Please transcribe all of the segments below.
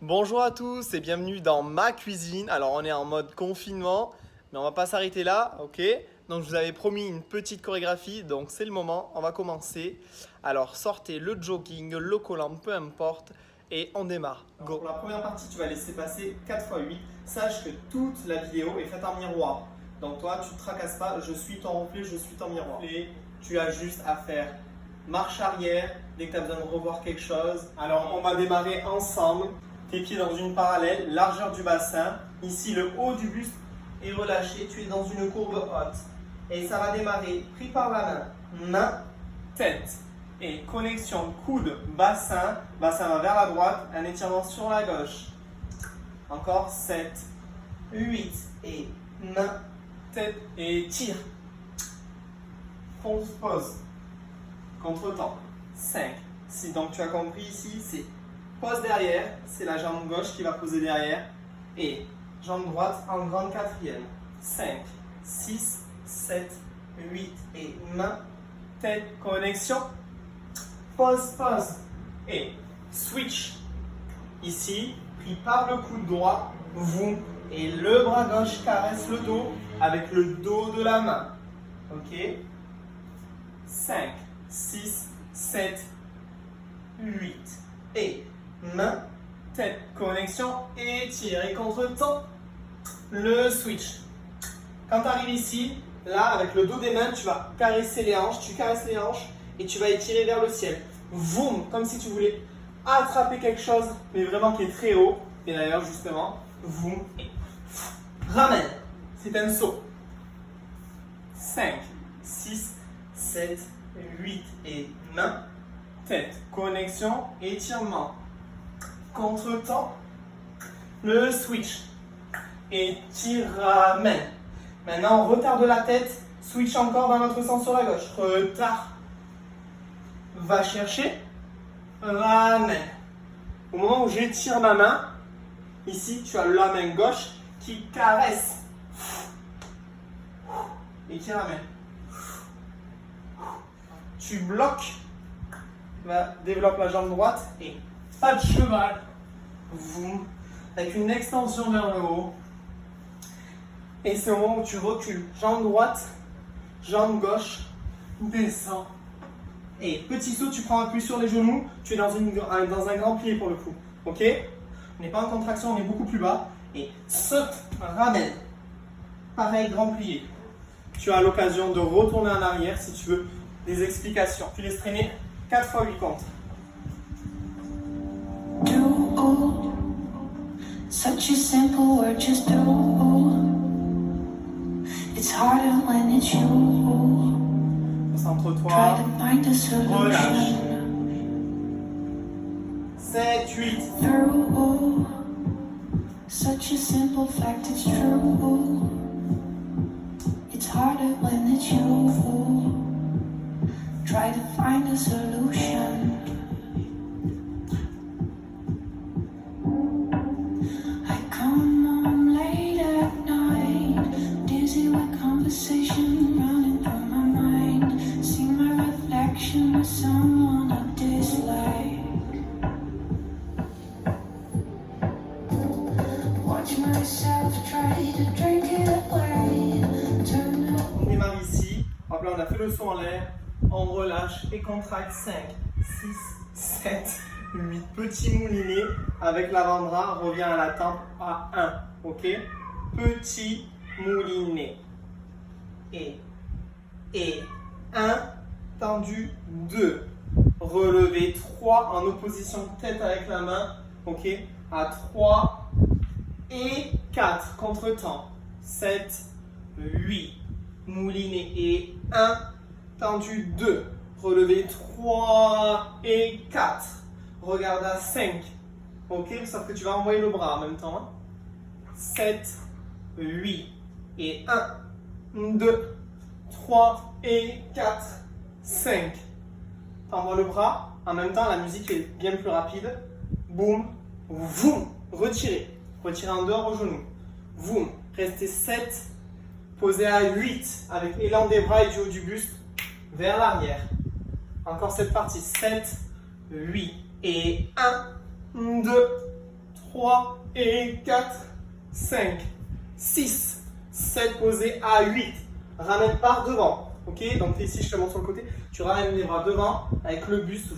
Bonjour à tous et bienvenue dans ma cuisine. Alors on est en mode confinement, mais on va pas s'arrêter là, ok? Donc je vous avais promis une petite chorégraphie, donc c'est le moment, on va commencer. Alors sortez le jogging, le collant, peu importe, et on démarre. Go. Pour la première partie, tu vas laisser passer 4 x 8. Sache que toute la vidéo est faite en miroir. Donc toi, tu ne te tracasses pas, je suis ton reflet, je suis ton miroir. Et tu as juste à faire marche arrière dès que tu as besoin de revoir quelque chose. Alors on va démarrer ensemble. Tes pieds dans une parallèle, largeur du bassin. Ici, le haut du buste est relâché. Tu es dans une courbe haute. Et ça va démarrer pris par la main. Main, tête. Et connexion coude, bassin. Bassin va vers la droite. Un étirement sur la gauche. Encore 7, 8. Et main, tête. Et tire. Pause. Contre-temps. 5. Si donc tu as compris ici, c'est pose derrière, c'est la jambe gauche qui va poser derrière. Et jambe droite en grande quatrième. 5, 6, 7, 8. Et main, tête, connexion. Pause. Et switch. Ici, pris par le coude droit. Vous. Et le bras gauche caresse le dos avec le dos de la main. Ok? 5, 6, 7, 8. Et main, tête, connexion, étire et contre-temps, le switch. Quand tu arrives ici, là, avec le dos des mains, tu vas caresser les hanches, tu caresses les hanches et tu vas étirer vers le ciel. Voum, comme si tu voulais attraper quelque chose, mais vraiment qui est très haut. Et d'ailleurs, justement, voum, et ramène. C'est un saut. 5, 6, 7, 8 et main, tête, connexion, étirement. Contre-temps, le switch. Et tire, ramène. Maintenant, retard de la tête, switch encore dans l'autre sens sur la gauche. Retard. Va chercher, ramène. Au moment où j'étire ma main, ici, tu as la main gauche qui caresse. Et qui ramène. Tu bloques, développe la jambe droite et pas de cheval. Vous, avec une extension vers le haut. Et c'est au moment où tu recules. Jambe droite, jambe gauche, descends. Et petit saut, tu prends appui sur les genoux. Tu es dans un grand plié pour le coup. Ok? On n'est pas en contraction, on est beaucoup plus bas. Et saute, ramène. Pareil, grand plié. Tu as l'occasion de retourner en arrière si tu veux des explications. Tu laisses traîner 4 x 8 comptes. Do, such a simple word, just do. It's harder when it's you. Concentre-toi. Try to find a Relâche. solution. 7, 8. Through such a simple fact, it's true. It's harder when it's you. Try to find a solution. I come home late at night, dizzy with conversation running through my mind. See my reflection with someone I dislike. Watch myself try to drink it away. Turn it. On démarre ici. Hop là, on a fait le saut en l'air. On relâche et contracte 5, 6, 7, 8. Petit moulinet avec l'avant-bras. Revient à la tempe à 1. Ok? Petit moulinet. Et 1. Tendu 2. Relevé 3 en opposition tête avec la main. Ok? À 3 et 4. Contre-temps. 7, 8. Moulinet et 1. Tendu 2, relevé 3 et 4. Regarde à 5. Ok, sauf que tu vas envoyer le bras en même temps. 7, 8 et 1, 2, 3 et 4, 5. T'envoies le bras. En même temps, la musique est bien plus rapide. Boum, voum, retirez. Retirez en dehors au genou. Voum, restez 7. Posez à 8 avec élan des bras et du haut du buste vers l'arrière. Encore cette partie. 7, 8 et 1, 2, 3. 3 et 4, 5, 6, 7 posés à 8. Ramène par devant. Ok, donc ici je te montre sur le côté. Tu ramènes les bras devant avec le buste,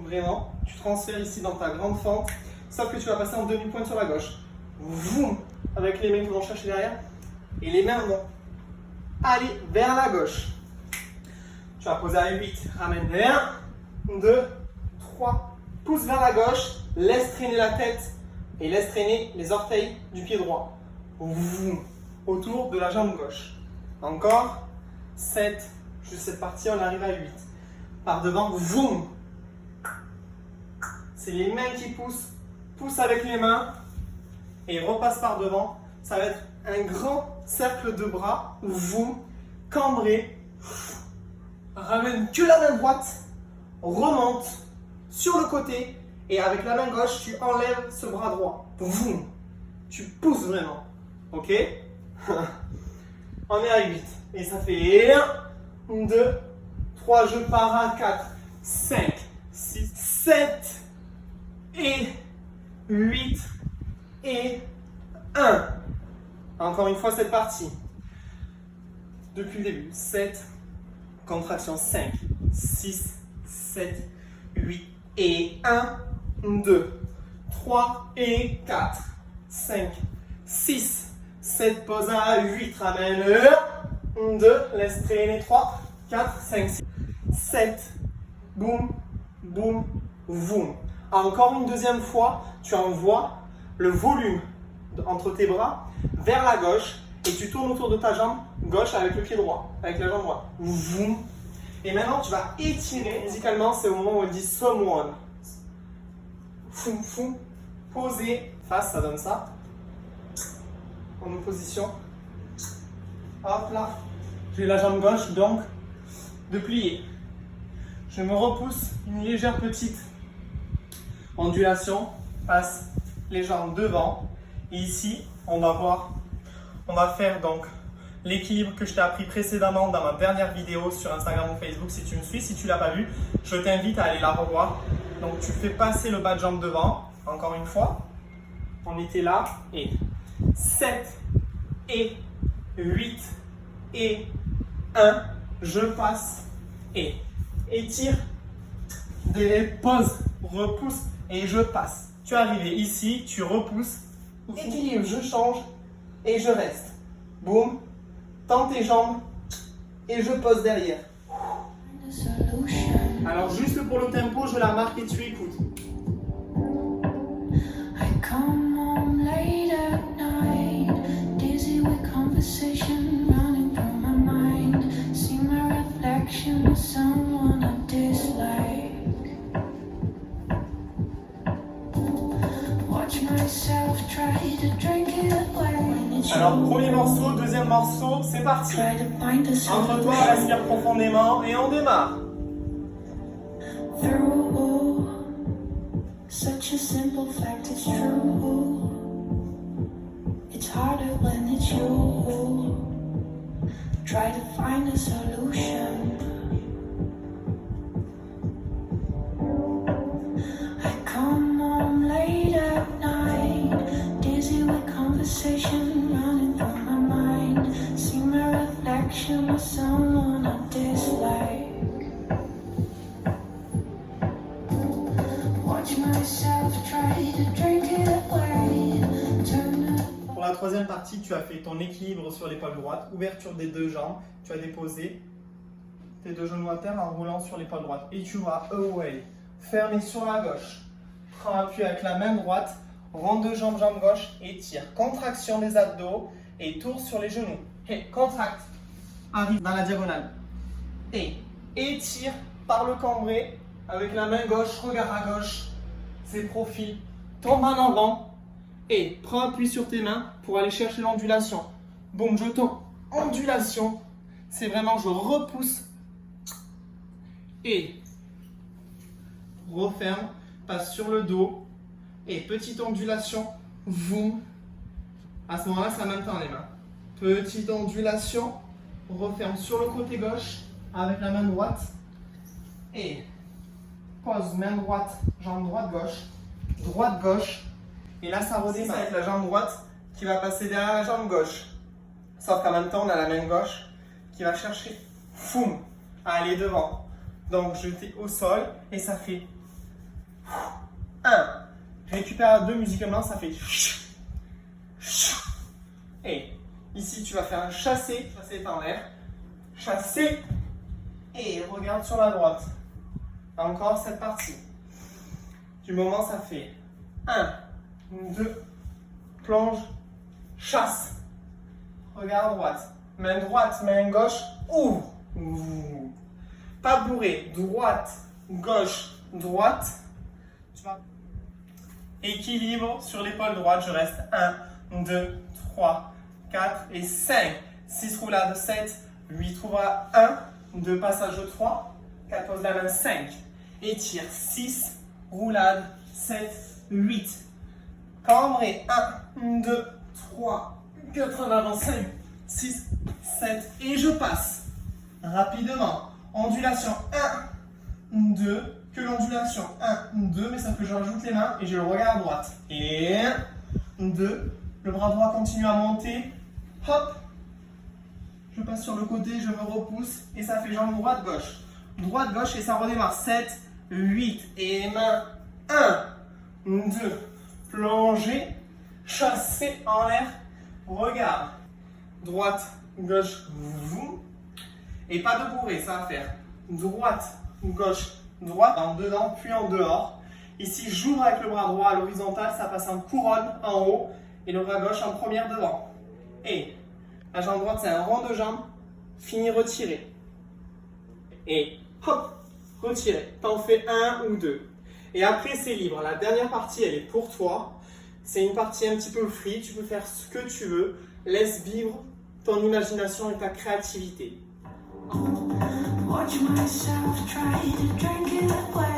vraiment. Tu transfères ici dans ta grande fente. Sauf que tu vas passer en demi-pointe sur la gauche. Vroom, avec les mains qui vont chercher derrière. Et les mains vont aller vers la gauche. Tu vas poser à 8. Ramène 1, 2, 3. Pousse vers la gauche. Laisse traîner la tête. Et laisse traîner les orteils du pied droit. Vroom, autour de la jambe gauche. Encore. 7. Juste cette partie, on arrive à 8. Par devant. Vroom. C'est les mains qui poussent. Pousse avec les mains. Et repasse par devant. Ça va être un grand cercle de bras. Vroom. Cambré. Ramène que la main droite. Remonte sur le côté. Et avec la main gauche, tu enlèves ce bras droit. Vroom. Tu pousses vraiment. Ok? On est à 8. Et ça fait 1, 2, 3. Je pars à 4, 5, 6, 7 et 8 et 1. Encore une fois cette partie. Depuis le début. 7, contraction 5, 6, 7, 8 et 1, 2, 3 et 4, 5, 6, 7, pose à 8, ramène 1, 2, laisse traîner 3, 4, 5, 6, 7, boum, boum, boum. Encore une deuxième fois, tu envoies le volume entre tes bras vers la gauche et tu tournes autour de ta jambe gauche avec le pied droit, avec la jambe droite. Boum. Et maintenant, tu vas étirer musicalement, c'est au moment où on dit someone. Foum, foum, poser, face, ça donne ça. En opposition. Hop là. J'ai la jambe gauche, donc de plier. Je me repousse, une légère petite ondulation, passe les jambes devant. Et ici, on va faire donc l'équilibre que je t'ai appris précédemment dans ma dernière vidéo sur Instagram ou Facebook. Si tu me suis, si tu ne l'as pas vu, je t'invite à aller la revoir. Donc tu fais passer le bas de jambe devant, encore une fois. On était là, et 7 et 8 et 1, je passe et étire, dépose, repousse et je passe. Tu es arrivé ici, tu repousses, équilibre, je change et je reste. Boum, tends tes jambes et je pose derrière. Alors juste pour le tempo, je la marque et tu écoutes. I come home late at night, dizzy with conversation running through my mind. See my reflection of someone I dislike. Watch myself try to drink it away. Alors premier morceau, deuxième morceau, c'est parti. Try to find a Entre toi, respire profondément et on démarre. through such a simple fact, it's true. It's harder when it's you. Try to find a solution. I come home late at night, dizzy with conversation running through my mind. See my reflection of someone I dislike. Watch myself try to drink it away. Turn it. Pour la troisième partie, tu as fait ton équilibre sur l'épaule droite, ouverture des deux jambes, tu as déposé tes deux genoux à terre en roulant sur l'épaule droite. Et tu vas away, fermé sur la gauche. Prends appui avec la main droite, ronde de jambe, jambe gauche, étire. Contraction des abdos et tour sur les genoux. Et contracte, arrive dans la diagonale. Et étire par le cambré avec la main gauche, regard à gauche, fais profil, tombe en avant. Et prends appui sur tes mains pour aller chercher l'ondulation. Boum, je tombe. Ondulation. C'est vraiment, je repousse. Et referme. Passe sur le dos. Et petite ondulation. Voum. À ce moment-là, c'est en même temps les mains. Petite ondulation. Referme sur le côté gauche avec la main droite. Et pose main droite, jambe droite, gauche. Droite, gauche. Et là, ça redescend avec la jambe droite qui va passer derrière la jambe gauche. Sauf qu'en même temps, on a la main gauche qui va chercher, foum, à aller devant. Donc, jeter au sol et ça fait 1. Récupère 2 musicalement, ça fait. Et ici, tu vas faire un chassé. Chassé est en l'air. Chassé. Et regarde sur la droite. Encore cette partie. Du moment, ça fait 1, 2, plonge, chasse. Regarde droite. Main droite, main gauche, ouvre. Ouh. Pas bourré. Droite, gauche, droite. Tu vas. Équilibre sur l'épaule droite. Je reste 1, 2, 3, 4 et 5. 6 roulades, 7, 8 roulades, 1, 2 passages de 3, 4 poses la main, 5. Étire, 6 roulades, 7, 8. Cambré, 1, 2, 3, 4 en avant, 5, 6, 7. Et je passe rapidement. Ondulation, 1, 2. Que l'ondulation, 1, 2. Mais ça que je rajoute les mains et je le regarde à droite. Et 1, 2. Le bras droit continue à monter. Hop. Je passe sur le côté, je me repousse. Et ça fait jambe droite, gauche. Droite, gauche et ça redémarre. 7, 8. Et main, 1, 2. Plonger. Chasser en l'air. Regarde. Droite, gauche. Et pas de bourré, ça va faire. Droite, gauche, droite. En dedans, puis en dehors. Ici, j'ouvre avec le bras droit à l'horizontale. Ça passe en couronne en haut. Et le bras gauche en première devant. Et la jambe droite, c'est un rond de jambe. Fini, retiré. Et hop, retiré. T'en fais 1 ou 2. Et après, c'est libre. La dernière partie, elle est pour toi. C'est une partie un petit peu free. Tu peux faire ce que tu veux. Laisse vivre ton imagination et ta créativité. Watch myself try to drink it away.